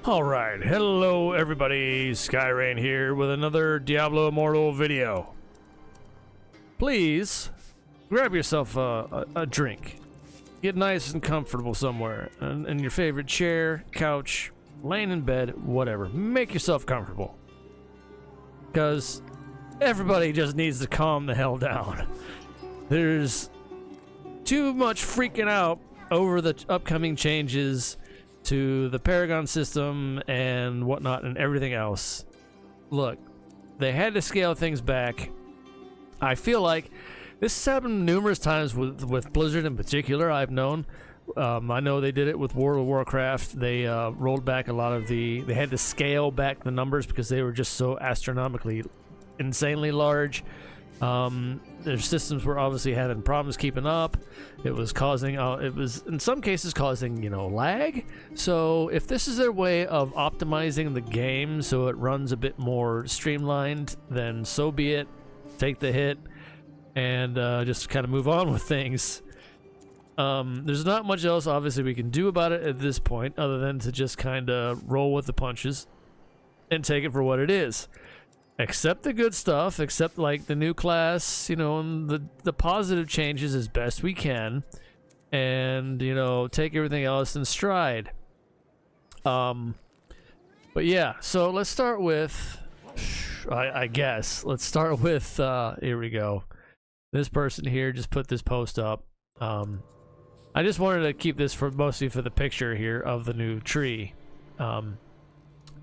Alright, hello everybody, Skyrain here with another Diablo Immortal video. Please, grab yourself a drink. Get nice and comfortable somewhere, in your favorite chair, couch, laying in bed, whatever. Make yourself comfortable. Because everybody just needs to calm the hell down. There's too much freaking out over the upcoming changes to the Paragon system and whatnot and everything else. Look, they had to scale things back. I feel like this has happened numerous times with Blizzard in particular. I've known. I know they did it with World of Warcraft. They rolled back a lot of they had to scale back the numbers because they were just so astronomically, insanely large. Their systems were obviously having problems keeping up. It was causing, it was in some cases causing, lag. So if this is their way of optimizing the game so it runs a bit more streamlined, then so be it. Take the hit and just kind of move on with things. There's not much else obviously we can do about it at this point other than to just kind of roll with the punches and take it for what it is. Accept the good stuff, accept like the new class, and the positive changes as best we can, and take everything else in stride. But yeah, so let's start with, I guess let's start with here we go. This person here just put this post up. I just wanted to keep this for mostly for the picture here of the new tree.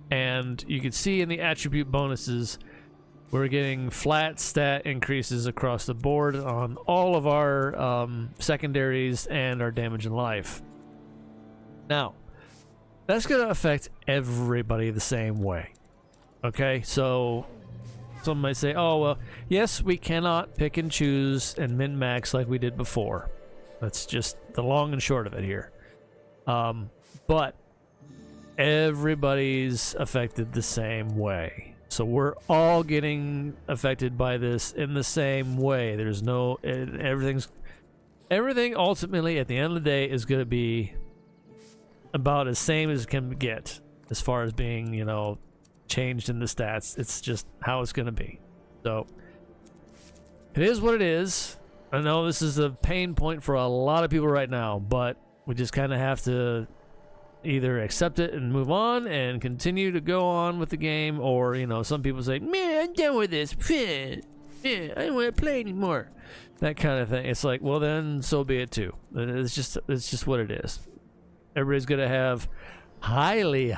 And you can see in the attribute bonuses, we're getting flat stat increases across the board on all of our secondaries and our damage and life. Now, that's going to affect everybody the same way. Okay, so some might say, oh, well, yes, we cannot pick and choose and min-max like we did before. That's just the long and short of it here. But everybody's affected the same way. So we're all getting affected by this in the same way. There's no everything ultimately at the end of the day is going to be about as same as it can get as far as being, changed in the stats. It's just how it's going to be. So it is what it is. I know this is a pain point for a lot of people right now, but we just kind of have to either accept it and move on and continue to go on with the game, or some people say, man, I'm done with this. Yeah, I don't want to play anymore. That kind of thing. It's like, well, then so be it too. It's just what it is. Everybody's gonna have highly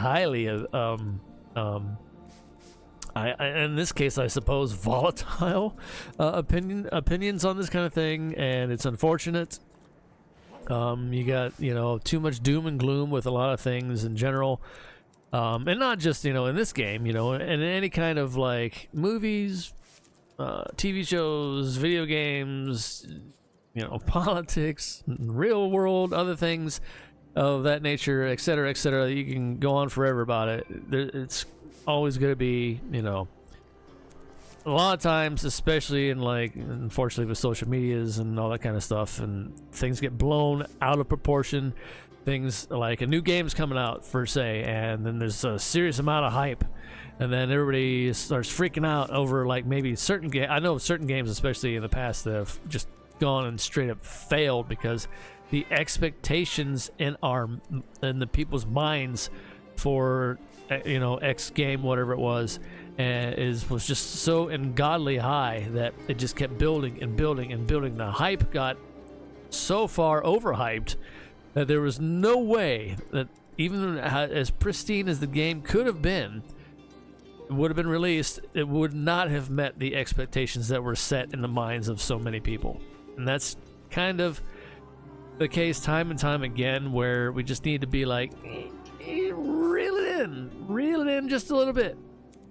in this case, I suppose, volatile opinions on this kind of thing, and it's unfortunate. You got, too much doom and gloom with a lot of things in general. And not just, in this game, and in any kind of like movies, TV shows, video games, politics, real world, other things of that nature, etc., etc. You can go on forever about it. It's always going to be, a lot of times, especially in unfortunately with social medias and all that kind of stuff, and things get blown out of proportion. Things like a new game's coming out, for say, and then there's a serious amount of hype, and then everybody starts freaking out over maybe certain games. I know certain games, especially in the past, that have just gone and straight up failed because the expectations in the people's minds for X game, whatever it was, was just so ungodly high that it just kept building and building and building. The hype got so far overhyped that there was no way that even as pristine as the game could have been, it would have been released, it would not have met the expectations that were set in the minds of so many people. And that's kind of the case time and time again, where we just need to be like, reel it in just a little bit.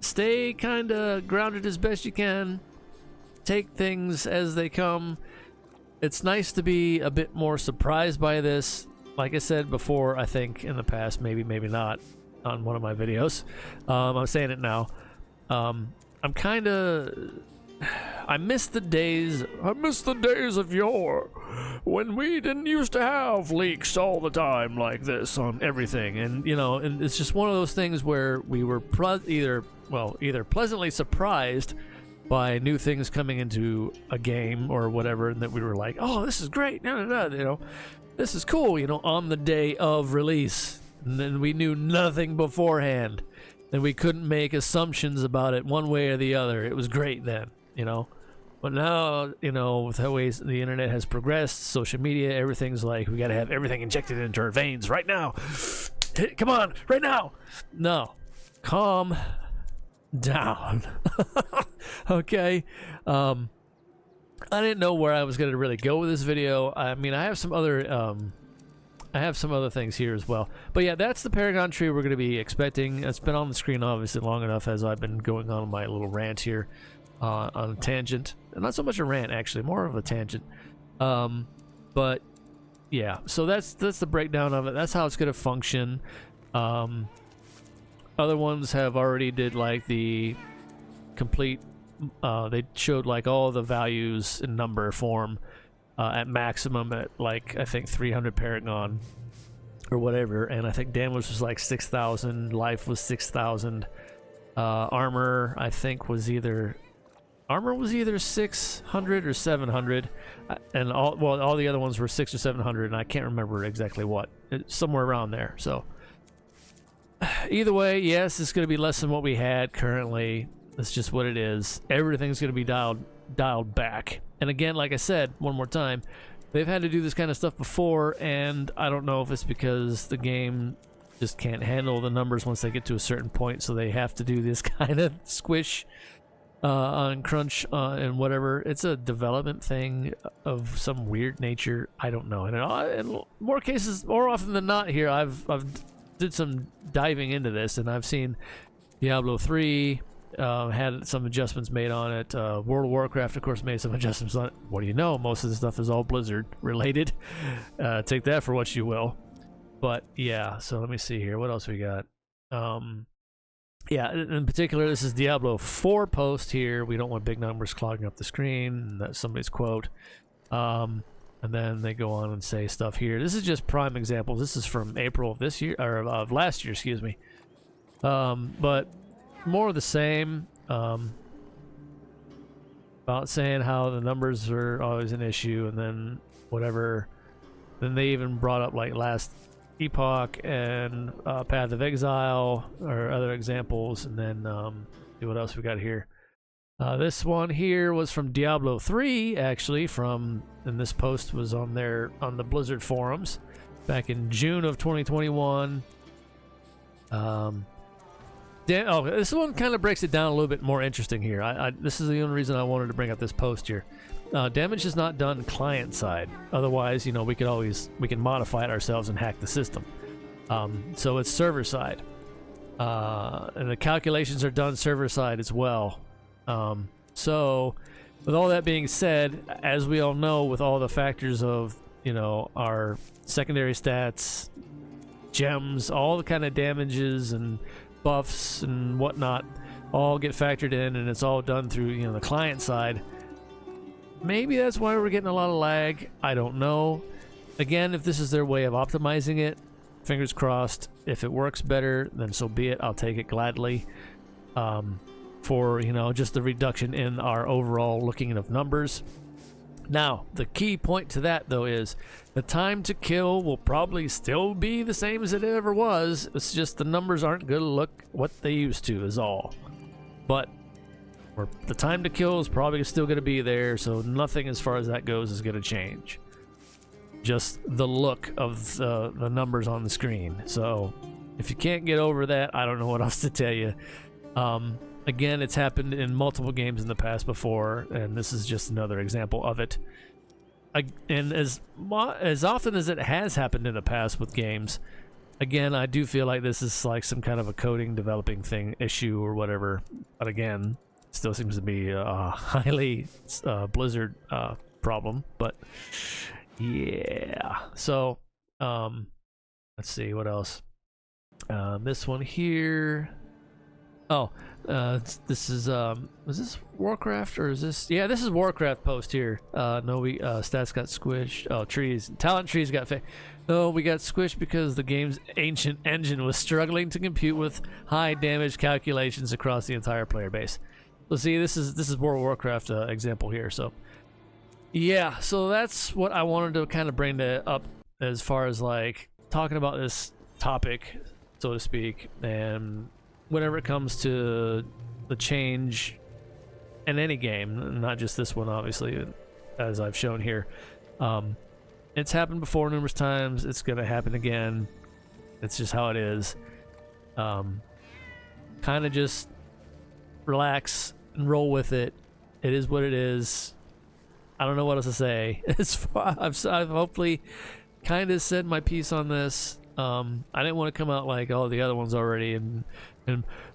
Stay kind of grounded as best you can. Take things as they come. It's nice to be a bit more surprised by this. Like I said before, I think in the past, maybe not, on one of my videos. I'm saying it now. I'm kind of I miss the days of yore when we didn't used to have leaks all the time like this on everything. And you know, and it's just one of those things where we were either pleasantly surprised by new things coming into a game or whatever, and that we were like, oh, this is great, you know, this is cool, you know, on the day of release. And then we knew nothing beforehand, and we couldn't make assumptions about it one way or the other. It was great then, you know. But now, you know, with how ways the internet has progressed, social media, everything's like, we gotta have everything injected into our veins right now. Come on, right now. No, calm down. Okay. I didn't know where I was going to really go with this video. I mean, I have some other things here as well. But yeah, that's the Paragon tree we're going to be expecting. It's been on the screen obviously long enough as I've been going on my little rant here on a tangent. And not so much a rant, actually, more of a tangent. But yeah, so that's the breakdown of it. That's how it's going to function. Other ones have already did like the complete, they showed like all the values in number form at maximum at like, I think 300 Paragon or whatever, and I think damage was like 6,000, life was 6,000, armor I think was either 600 or 700, and all the other ones were 600 or 700, and I can't remember exactly what. It's somewhere around there. So either way, yes, it's going to be less than what we had currently. That's just what it is. Everything's going to be dialed back. And again, like I said, one more time, they've had to do this kind of stuff before, and I don't know if it's because the game just can't handle the numbers once they get to a certain point, so they have to do this kind of squish on crunch and whatever. It's a development thing of some weird nature. I don't know. And in more cases, more often than not here, I've did some diving into this, and I've seen Diablo 3 had some adjustments made on it. World of Warcraft, of course, made some adjustments on it. What do you know? Most of the stuff is all Blizzard related. Take that for what you will. But yeah, so let me see here. What else we got? Yeah, in particular, this is Diablo 4 post here. We don't want big numbers clogging up the screen. That's somebody's quote. And then they go on and say stuff here. This is just prime examples. This is from April of this year, or of last year, excuse me. But more of the same. About saying how the numbers are always an issue, and then whatever. Then they even brought up like Last Epoch and Path of Exile, or other examples. And then see what else we got here. This one here was from Diablo 3, actually, and this post was on the Blizzard forums back in June of 2021. This one kind of breaks it down a little bit more interesting here. This is the only reason I wanted to bring up this post here. Damage is not done client side. Otherwise, you know, we can modify it ourselves and hack the system. So it's server side, and the calculations are done server side as well. So with all that being said, as we all know, with all the factors of, you know, our secondary stats, gems, all the kind of damages and buffs and whatnot all get factored in, and it's all done through, you know, the client side. Maybe that's why we're getting a lot of lag. I don't know. Again, if this is their way of optimizing it, fingers crossed. If it works better, then so be it. I'll take it gladly. For, you know, just the reduction in our overall looking of numbers. Now, the key point to that, though, is the time to kill will probably still be the same as it ever was. It's just the numbers aren't going to look what they used to, is all. But the time to kill is probably still going to be there, so nothing as far as that goes is going to change. Just the look of the numbers on the screen. So if you can't get over that, I don't know what else to tell you. Again, it's happened in multiple games in the past before, and this is just another example of it. And as often as it has happened in the past with games, again, I do feel like this is like some kind of a coding developing thing issue or whatever. But again, still seems to be a highly Blizzard problem. But yeah, so let's see what else. This one here. Oh, this is this Warcraft or is this? Yeah, this is Warcraft post here. No, we stats got squished. Oh, trees, talent trees got no, we got squished because the game's ancient engine was struggling to compute with high damage calculations across the entire player base. So see, this is World of Warcraft example here. So yeah, so that's what I wanted to kind of bring up as far as like talking about this topic, so to speak, and whenever it comes to the change in any game, not just this one, obviously, as I've shown here. It's happened before numerous times. It's gonna happen again. It's just how it is. Kind of just relax and roll with it. It is what it is. I don't know what else to say. I've hopefully kind of said my piece on this. I didn't want to come out like all the other ones already and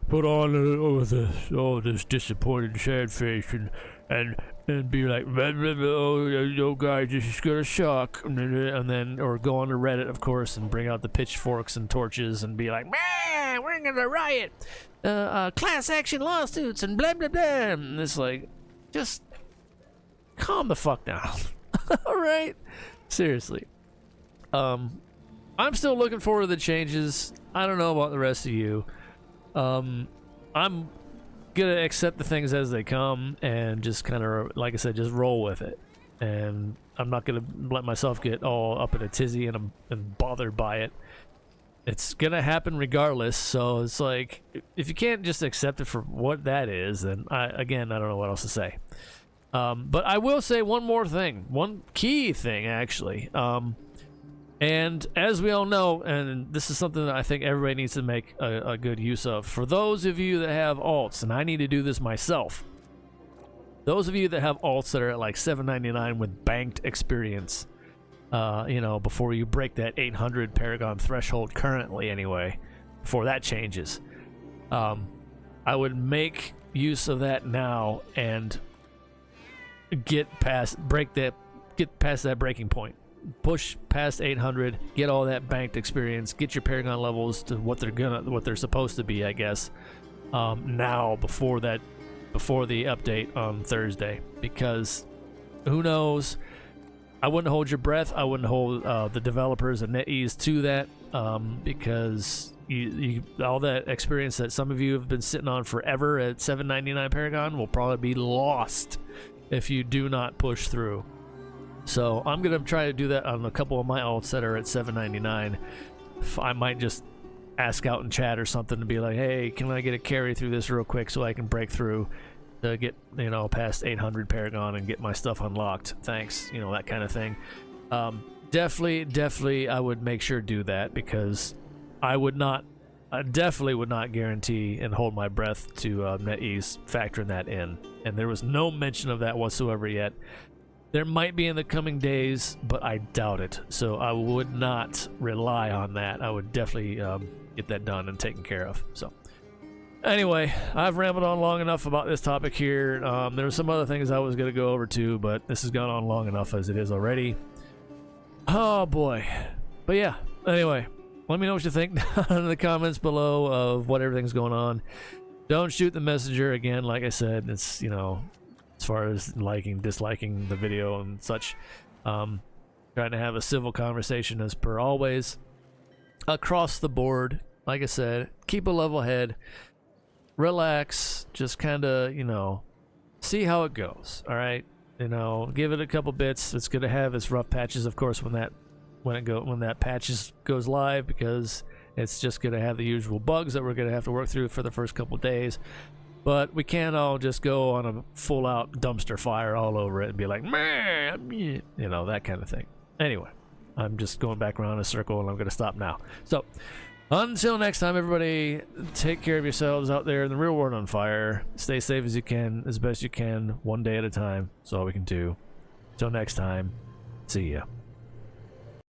put on this disappointed sad face and be like, oh guys, this is gonna suck, and then or go on to Reddit, of course, and bring out the pitchforks and torches and be like, man, we're gonna riot, class action lawsuits and blah blah blah. And it's like, just calm the fuck down. All right, seriously. I'm still looking forward to the changes. I don't know about the rest of you. I'm gonna accept the things as they come and just kind of, like I said, just roll with it. And I'm not gonna let myself get all up in a tizzy and bothered by it. It's gonna happen regardless. So it's like, if you can't just accept it for what that is, then I don't know what else to say. But I will say one more thing, one key thing actually. And as we all know, and this is something that I think everybody needs to make a good use of, for those of you that have alts, and I need to do this myself, those of you that have alts that are at like $7.99 with banked experience, you know, before you break that 800 Paragon threshold currently anyway, before that changes, I would make use of that now and get past that breaking point. Push past 800, get all that banked experience, get your Paragon levels to what they're supposed to be, I guess. Now before the update on Thursday, because who knows? I wouldn't hold your breath. I wouldn't hold the developers and NetEase to that, because all that experience that some of you have been sitting on forever at $7.99 Paragon will probably be lost if you do not push through. So I'm gonna try to do that on a couple of my alts that are at $7.99. I might just ask out in chat or something to be like, hey, can I get a carry through this real quick so I can break through to get, you know, past 800 Paragon and get my stuff unlocked? Thanks, you know, that kind of thing. Definitely I would make sure to do that, because I definitely would not guarantee and hold my breath to NetEase factoring that in. And there was no mention of that whatsoever yet. There might be in the coming days, but I doubt it. So I would not rely on that. I would definitely get that done and taken care of. So anyway, I've rambled on long enough about this topic here. There were some other things I was going to go over too, but this has gone on long enough as it is already. Oh boy. But yeah, anyway, let me know what you think down in the comments below of what everything's going on. Don't shoot the messenger again. Like I said, it's, you know, as far as liking, disliking the video and such, trying to have a civil conversation as per always across the board. Like I said, keep a level head, relax, just kind of, you know, see how it goes. All right, you know, give it a couple bits. It's gonna have its rough patches, of course, when that patches goes live, because it's just gonna have the usual bugs that we're gonna have to work through for the first couple days. But we can't all just go on a full-out dumpster fire all over it and be like, man, you know, that kind of thing. Anyway, I'm just going back around in a circle, and I'm going to stop now. So, until next time, everybody, take care of yourselves out there in the real world on fire. Stay safe as you can, as best you can, one day at a time. That's all we can do. Until next time, see ya.